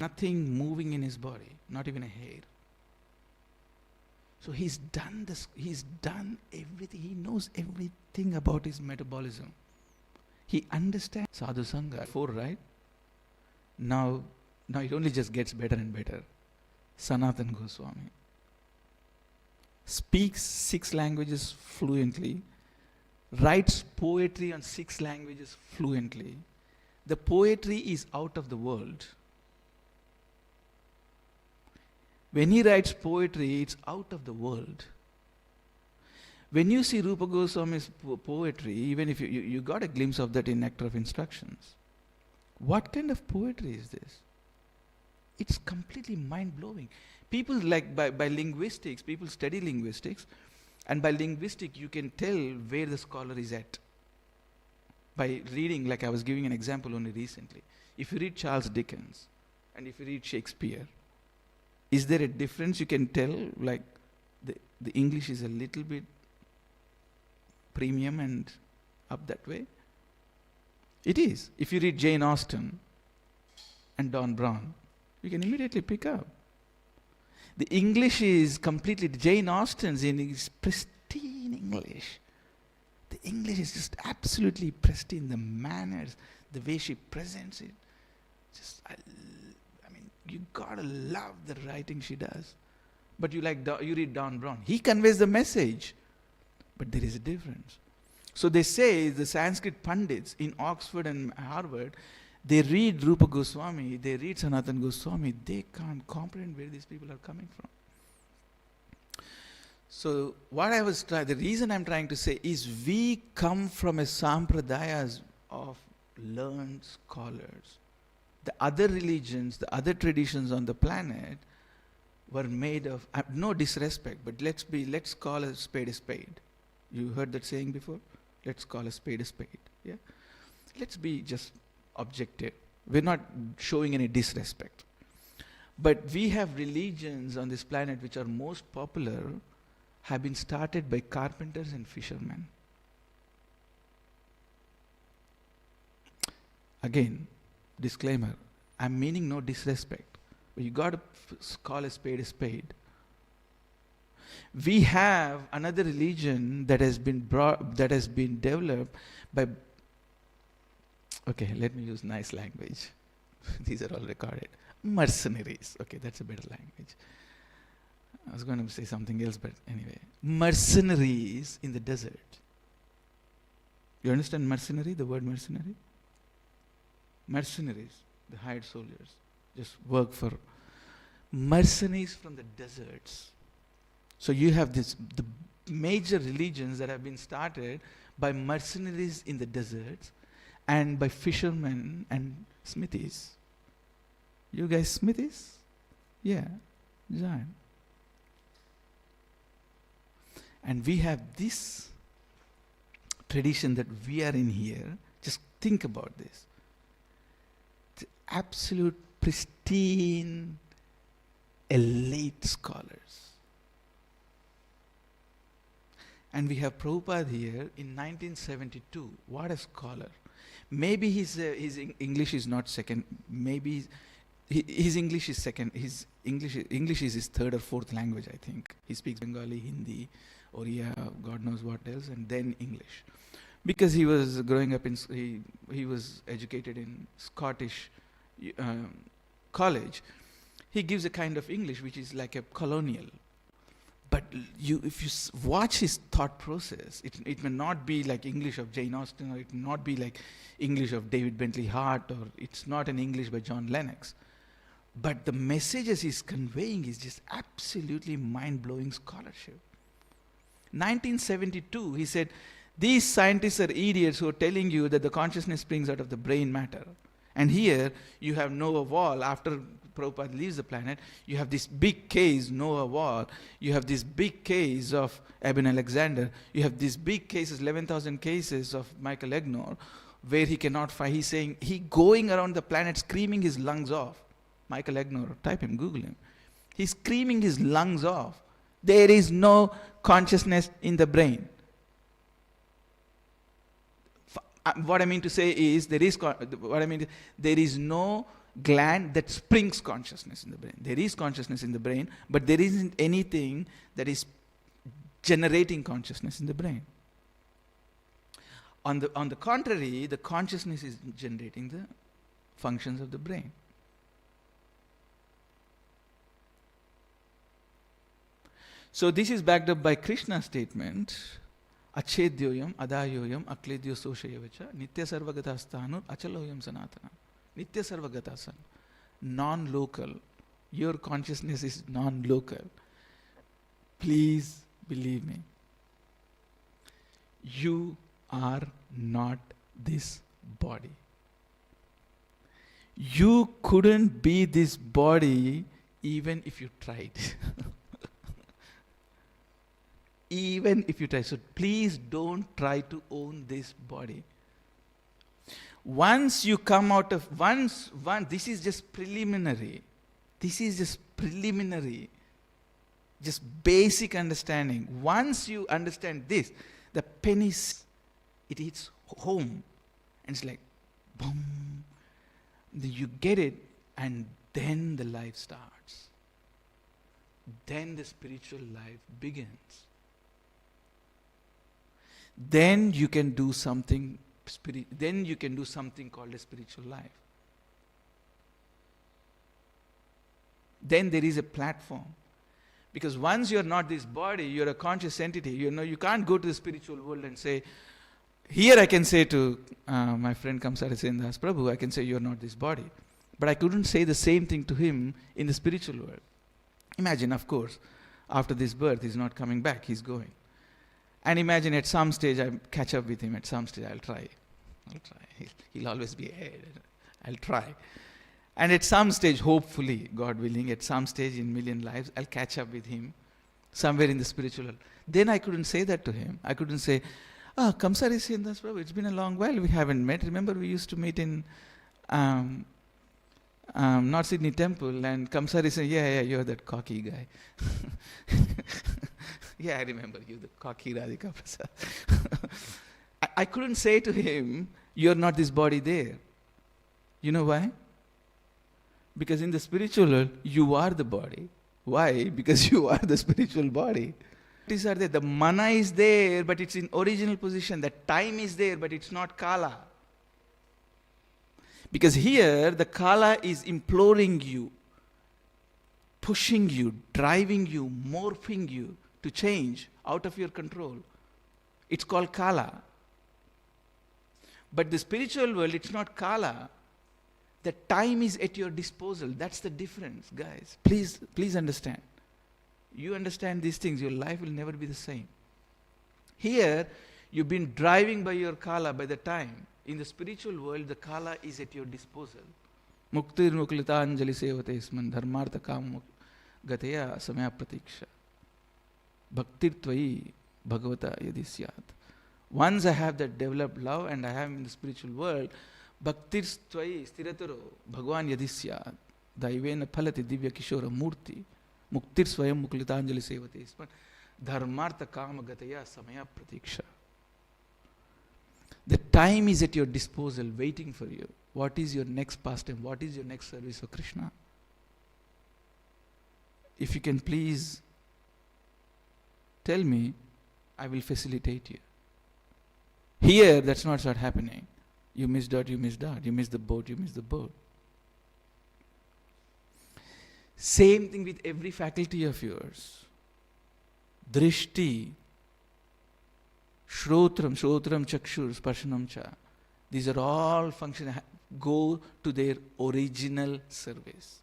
nothing moving in his body, not even a hair. So he's done this, he's done everything, he knows everything about his metabolism. He understands Sadhu Sangha. 4, right? Now it only just gets better and better. Sanatan Goswami speaks 6 languages fluently, writes poetry on 6 languages fluently. The poetry is out of the world. When he writes poetry, it's out of the world. When you see Rupa Goswami's poetry, even if you got a glimpse of that in Nectar of Instructions, what kind of poetry is this? It's completely mind-blowing. People by linguistics, people study linguistics, and by linguistic you can tell where the scholar is at. By reading, like I was giving an example only recently. If you read Charles Dickens, and if you read Shakespeare, is there a difference you can tell? Like the English is a little bit premium and up that way? It is. If you read Jane Austen and Don Brown, you can immediately pick up. The English is completely, Jane Austen's is pristine English. The English is just absolutely pristine. The manners, the way she presents it, just, I mean, you gotta love the writing she does. But you read Don Brown. He conveys the message, but there is a difference. So they say the Sanskrit Pandits in Oxford and Harvard, they read Rupa Goswami, they read Sanatan Goswami, they can't comprehend where these people are coming from. So the reason I'm trying to say is we come from a sampradayas of learned scholars. The other religions, the other traditions on the planet were made of, no disrespect, but let's call a spade a spade. You heard that saying before? Let's call a spade, yeah? Let's be just objective. We're not showing any disrespect. But we have religions on this planet which are most popular, have been started by carpenters and fishermen. Again, disclaimer, I'm meaning no disrespect, but you got to call a spade a spade. We have another religion that has been developed by, okay, let me use nice language. These are all recorded. Mercenaries. Okay, that's a better language. I was going to say something else, but anyway. Mercenaries in the desert. You understand mercenary, the word mercenary? Mercenaries, the hired soldiers, just work for mercenaries from the deserts. So you have the major religions that have been started by mercenaries in the deserts and by fishermen and smithies. You guys smithies? Yeah, giant. And we have this tradition that we are in here. Just think about this. The absolute pristine, elite scholars. And we have Prabhupada here in 1972. What a scholar. Maybe his English is not second. Maybe his English is second. His English is his 3rd or 4th language, I think. He speaks Bengali, Hindi, Oriya, God knows what else, and then English. Because he was growing up he was educated in Scottish college. He gives a kind of English which is like a colonial. But if you watch his thought process, it may not be like English of Jane Austen, or it may not be like English of David Bentley Hart, or it's not an English by John Lennox. But the messages he's conveying is just absolutely mind-blowing scholarship. 1972, he said, these scientists are idiots who are telling you that the consciousness springs out of the brain matter. And here, you have Noah Wall. After Prabhupada leaves the planet, you have this big case, Noah Wall. You have this big case of Eben Alexander. You have these big cases, 11,000 cases of Michael Egnor, where he cannot find. He's saying, he going around the planet screaming his lungs off. Michael Egnor, type him, Google him. He's screaming his lungs off. There is no consciousness in the brain. What I mean to say is, there is no gland that springs consciousness in the brain. There is consciousness in the brain, but there isn't anything that is generating consciousness in the brain. On the contrary, the consciousness is generating the functions of the brain. So this is backed up by Krishna's statement, Achedyoyam, Adayoyam, Akledyo Soshayavacha, Nitya Sarvagatastanu, Achaloyam Sanatana. Nitya Sarvagatasan. Non-local. Your consciousness is non-local. Please believe me. You are not this body. You couldn't be this body even if you tried. Even if you try. So please don't try to own this body. Once you come out of, this is just preliminary. This is just preliminary. Just basic understanding. Once you understand this, the penny, it hits home. And it's like, boom. You get it, and then the life starts. Then the spiritual life begins. Then you can do something called a spiritual life. Then there is a platform. Because once you're not this body, you're a conscious entity. You can't go to the spiritual world and say, here I can say to my friend Kamsari Sendas Prabhu, I can say you're not this body. But I couldn't say the same thing to him in the spiritual world. Imagine, of course, after this birth, he's not coming back, he's going. And imagine at some stage I catch up with him, at some stage I'll try. He'll always be ahead. I'll try. And at some stage, hopefully, God willing, at some stage in million lives, I'll catch up with him somewhere in the spiritual world. Then I couldn't say that to him. I couldn't say, Kamsari Sendas Prabhu, it's been a long while, we haven't met. Remember we used to meet in North Sydney Temple, and Kamsari said, yeah, you're that cocky guy. Yeah, I remember you, the cocky Radhika Prasad. I couldn't say to him, you're not this body there. You know why? Because in the spiritual world, you are the body. Why? Because you are the spiritual body. These are there. The mana is there, but it's in original position. The time is there, but it's not kala. Because here, the kala is imploring you, pushing you, driving you, morphing you to change out of your control. It's called kala. But the spiritual world, it's not kala. The time is at your disposal. That's the difference, guys. Please understand. You understand these things, your life will never be the same. Here, you've been driving by your kala, by the time. In the spiritual world, the kala is at your disposal. Muktir muklita anjali sevate isman dharmartha kam gateya samaya pratiksha. Bhaktir tvai bhagavata yadi syat. Once I have that developed love and I have in the spiritual world, Bhaktir tvai stirataro bhagwan yadi syat. Daivena phalati divya kishora murti. Muktir swayam muklita anjali sevate isman dharmartha kam gateya samaya pratiksha. The time is at your disposal, waiting for you. What is your next pastime? What is your next service for Krishna? If you can please tell me, I will facilitate you. Here, that's not what's happening. You missed out, you missed out. You missed the boat, you missed the boat. Same thing with every faculty of yours. drishti, Shrotram chakshur, sparshanam cha. These are all functions go to their original service.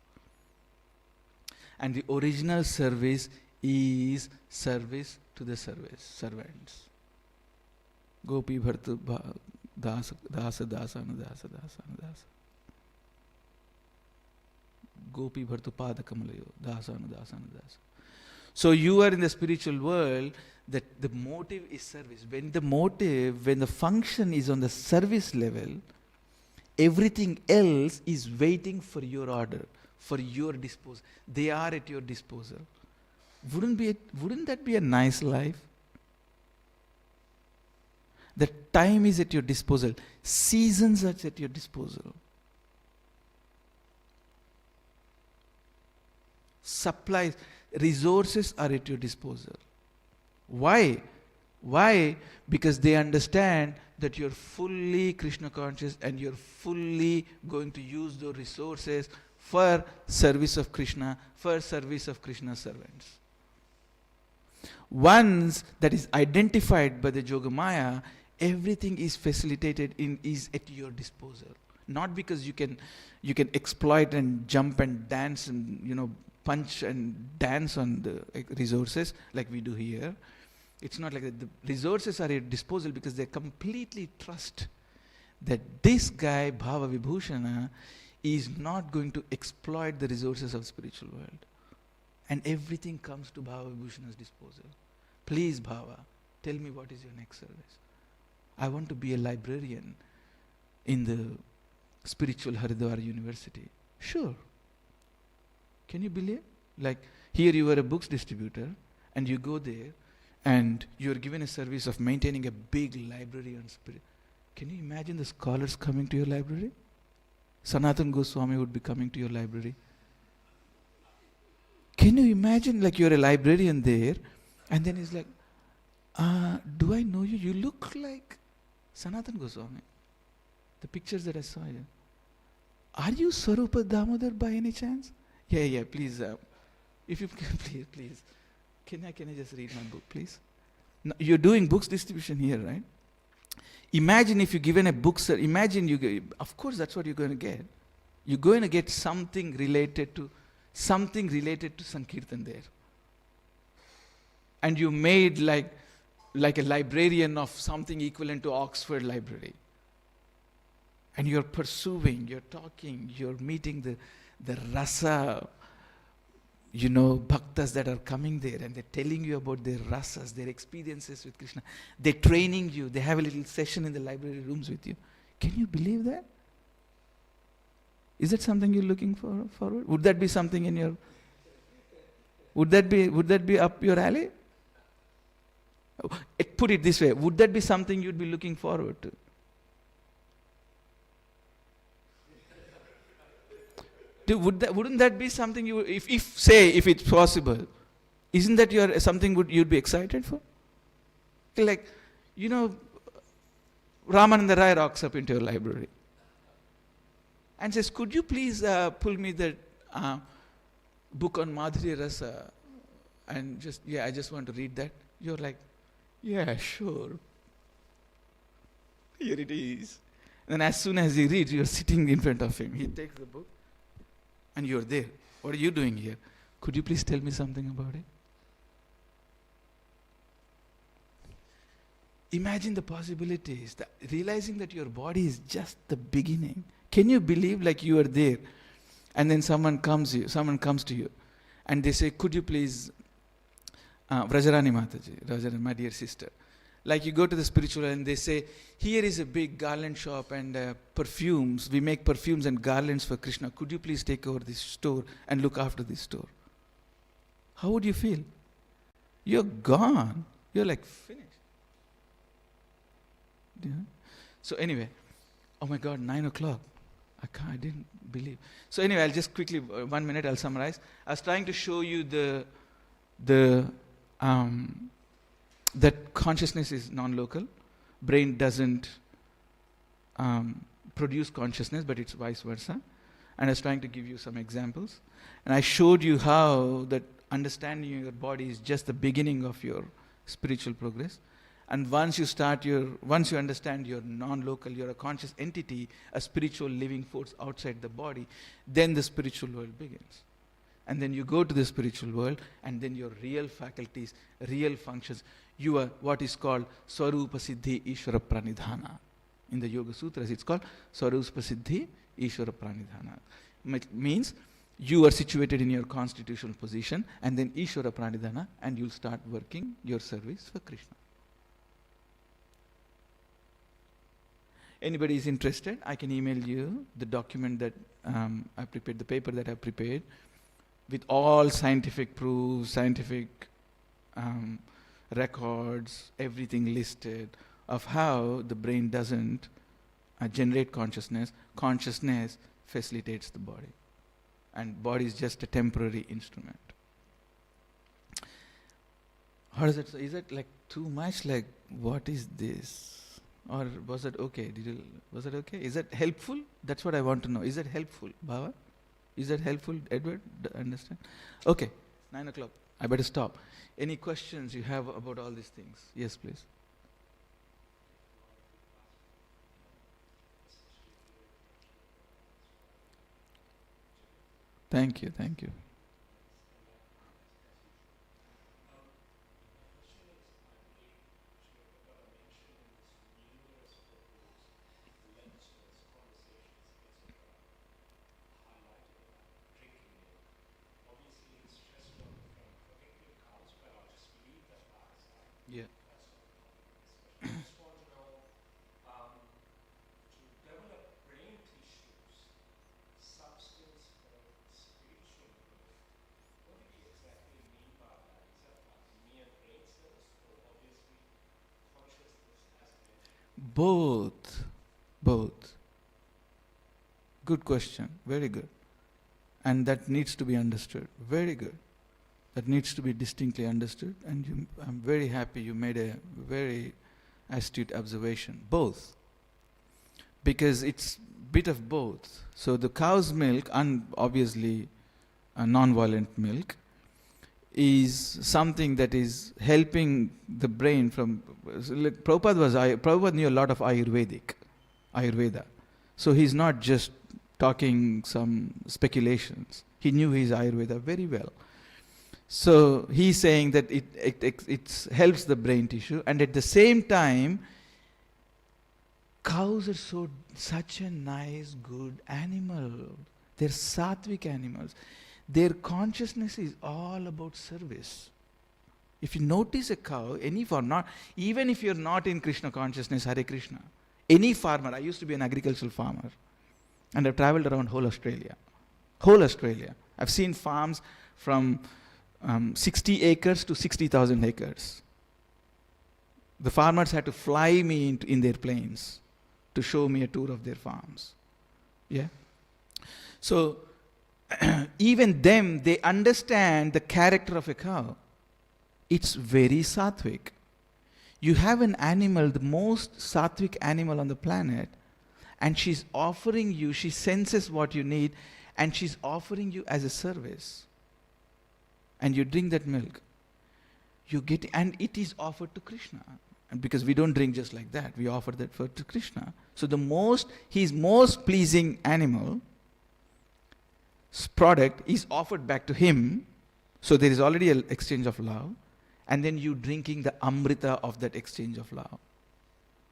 And the original service is service to the servants. Gopi bhartu dasa anudasa. Gopi bhartu pada kamalayo dasa anudasa. So you are in the spiritual world, that the motive is service. When the function is on the service level, everything else is waiting for your order, for your disposal. They are at your disposal. Wouldn't that be a nice life? The time is at your disposal. Seasons are at your disposal. Supplies, resources are at your disposal. Why? Because they understand that you're fully Krishna conscious and you're fully going to use those resources for service of Krishna, for service of Krishna's servants. Once that is identified by the Yogamaya, everything is facilitated is at your disposal. Not because you can exploit and jump and dance and punch and dance on the resources like we do here. It's not like that. The resources are at your disposal because they completely trust that this guy, Bhava Vibhushana, is not going to exploit the resources of the spiritual world. And everything comes to Bhava Vibhushana's disposal. Please, Bhava, tell me what is your next service. I want to be a librarian in the spiritual Haridwar University. Sure. Can you believe? Like here you are a books distributor and you go there and you are given a service of maintaining a big library on spirit. Can you imagine the scholars coming to your library? Sanatana Goswami would be coming to your library. Can you imagine like you're a librarian there and then he's like, do I know you? You look like Sanatana Goswami. The pictures that I saw here. Are you Swarupa Damodar by any chance? Yeah, please. If you can, please. Can I just read my book, please? Now, you're doing books distribution here, right? Imagine if you're given a book, sir. Imagine of course that's what you're going to get. You're going to get something related to Sankirtan there. And you made like a librarian of something equivalent to Oxford Library. And you're pursuing, you're talking, you're meeting the rasa, bhaktas that are coming there and they're telling you about their rasas, their experiences with Krishna. They're training you. They have a little session in the library rooms with you. Can you believe that? Is that something you're looking forward? Would that be something in your... Would that be up your alley? Put it this way. Would that be something you'd be looking forward to? Wouldn't that be something you, if it's possible, isn't that something you'd be excited for? Like, Ramananda Rai rocks up into your library and says, could you please pull me that book on Madhurya Rasa and I just want to read that. You're like, yeah, sure. Here it is. And then as soon as he reads, you're sitting in front of him. He takes the book. And you're there. What are you doing here? Could you please tell me something about it? Imagine the possibilities. Realizing that your body is just the beginning. Can you believe like you are there? And then someone comes to you and they say, could you please, Vrajarani Mataji, my dear sister. Like you go to the spiritual and they say, here is a big garland shop and perfumes. We make perfumes and garlands for Krishna. Could you please take over this store and look after this store? How would you feel? You're gone. You're like finished. Yeah. So anyway, oh my God, 9 o'clock. I didn't believe. So anyway, I'll just quickly, 1 minute, I'll summarize. I was trying to show you that consciousness is non-local. Brain doesn't produce consciousness, but it's vice versa. And I was trying to give you some examples. And I showed you how that understanding your body is just the beginning of your spiritual progress. And once you understand you're non-local, you're a conscious entity, a spiritual living force outside the body, then the spiritual world begins. And then you go to the spiritual world, and then your real faculties, real functions, you are what is called Swarupa Siddhi Ishvara Pranidhana. In the Yoga Sutras, it's called Swarupa Siddhi Ishvara Pranidhana. Means you are situated in your constitutional position, and then Ishvara Pranidhana, and you'll start working your service for Krishna. Anybody is interested, I can email you the document that I prepared, the paper that I prepared, with all scientific proofs, scientific records, everything listed of how the brain doesn't generate consciousness. Consciousness facilitates the body, and body is just a temporary instrument. How is it? Is it like too much? Like, what is this? Or was it okay? Was it okay? Is it helpful? That's what I want to know. Is it helpful, Bhava? Is that helpful, Edward? Understand? Okay, 9 o'clock. I better stop. Any questions you have about all these things? Yes, please. Thank you, thank you. Yeah. Both. Both. Good question. Very good. And that needs to be understood. Very good. That needs to be distinctly understood. And I'm very happy you made a very astute observation. Both. Because it's bit of both. So the cow's milk, and obviously a non-violent milk, is something that is helping the brain from... Like Prabhupada knew a lot of Ayurveda. So he's not just talking some speculations. He knew his Ayurveda very well. So he's saying that it helps the brain tissue, and at the same time, cows are such a nice, good animal. They're sattvic animals. Their consciousness is all about service. If you notice a cow, any farmer, even if you're not in Krishna consciousness, Hare Krishna, any farmer, I used to be an agricultural farmer, and I've traveled around whole Australia. I've seen farms from 60 acres to 60,000 acres. The farmers had to fly me in their planes to show me a tour of their farms. Yeah. So even them, they understand the character of a cow. It's very sattvic. You have an animal, the most sattvic animal on the planet, and she's offering you, she senses what you need, and she's offering you as a service. And you drink that milk. You get, and it is offered to Krishna. And because we don't drink just like that, we offer that to Krishna. So his most pleasing animal product is offered back to him. So there is already an exchange of love. And then you drinking the amrita of that exchange of love.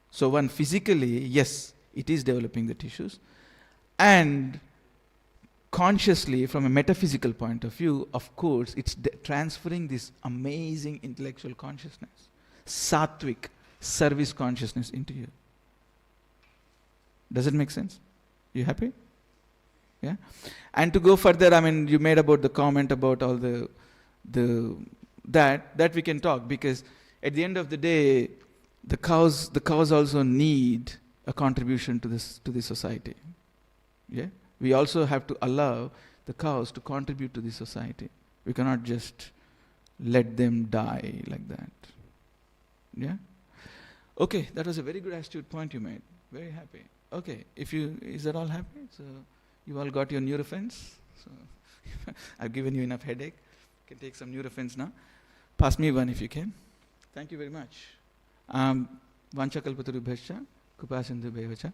So one physically, yes, it is developing the tissues. And consciously, from a metaphysical point of view, of course, it's transferring this amazing intellectual consciousness, sattvic service consciousness into you. Does it make sense? You happy? Yeah? And to go further, I mean, you made about the comment about all that we can talk, because at the end of the day, the cows also need a contribution to the society. Yeah? We also have to allow the cows to contribute to the society. We cannot just let them die like that. Yeah? Okay, that was a very good astute point you made. Very happy. Okay, is that all happy? So you all got your Nurophens? So I've given you enough headache. Can take some new reference now. Pass me one if you can. Thank you very much. Vanchakalpatarubhyascha Kupasindhubhyacha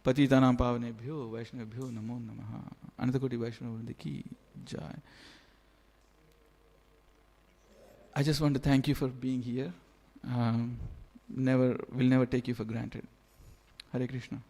Patitanam Pavanebhyo Vaishnavabhyo Namo Namaha. Anandakoti Vaishnavavrinda ki jai. I just want to thank you for being here. Will never take you for granted. Hare Krishna.